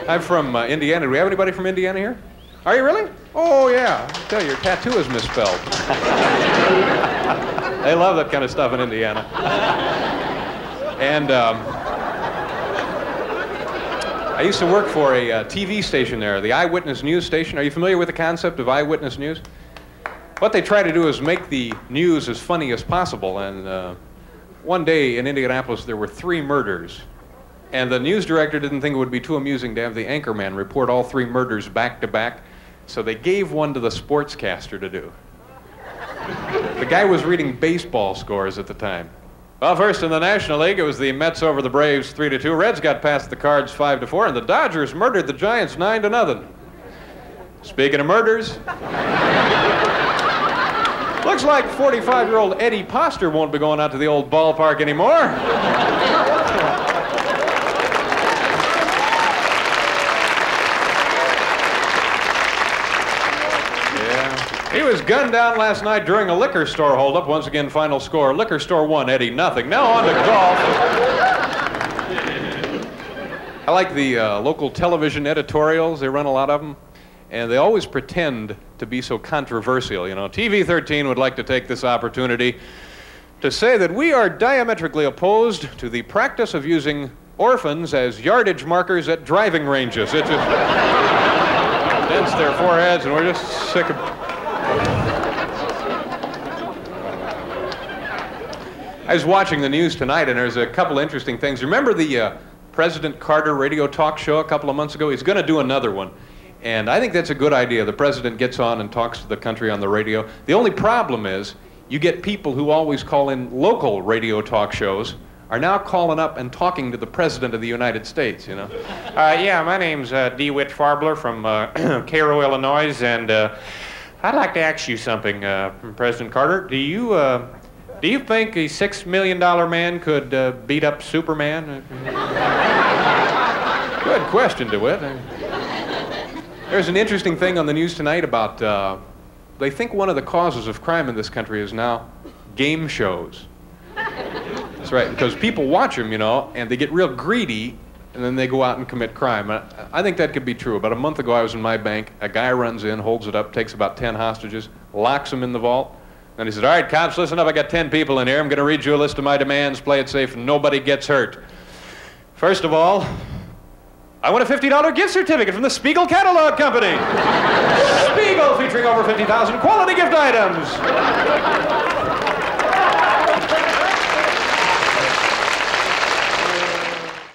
I'm from Indiana. Do we have anybody from Indiana here? Are you really? Oh, yeah. I tell you, your tattoo is misspelled. They love that kind of stuff in Indiana. And I used to work for a TV station there, the Eyewitness News Station. Are you familiar with the concept of eyewitness news? What they try to do is make the news as funny as possible. And one day in Indianapolis, there were 3 murders. And the news director didn't think it would be too amusing to have the anchorman report all 3 murders back to back. So they gave one to the sportscaster to do. The guy was reading baseball scores at the time. Well, first in the National League, it was the Mets over the Braves 3-2. Reds got past the Cards 5-4, and the Dodgers murdered the Giants 9-0. Speaking of murders, looks like 45-year-old Eddie Poster won't be going out to the old ballpark anymore. He was gunned down last night during a liquor store holdup. Once again, final score. Liquor store 1, Eddie nothing. Now on to golf. I like the local television editorials. They run a lot of them. And they always pretend to be so controversial. You know, TV 13 would like to take this opportunity to say that we are diametrically opposed to the practice of using orphans as yardage markers at driving ranges. It just dents their foreheads, and we're just sick of... I was watching the news tonight, and there's a couple interesting things. Remember the President Carter radio talk show a couple of months ago? He's going to do another one, and I think that's a good idea. The president gets on and talks to the country on the radio. The only problem is you get people who always call in local radio talk shows are now calling up and talking to the President of the United States, you know? Yeah, my name's DeWitt Farbler from Cairo, Illinois, and I'd like to ask you something, President Carter. Do you think a $6 million man could beat up Superman? Good question, DeWitt. There's an interesting thing on the news tonight about, they think one of the causes of crime in this country is now game shows. That's right, because people watch them, you know, and they get real greedy, and then they go out and commit crime. I think that could be true. About a month ago, I was in my bank. A guy runs in, holds it up, takes about 10 hostages, locks them in the vault. Then he said, all right, cops, listen up. I got 10 people in here. I'm going to read you a list of my demands. Play it safe, and nobody gets hurt. First of all, I want a $50 gift certificate from the Spiegel Catalog Company. Spiegel, featuring over 50,000 quality gift items.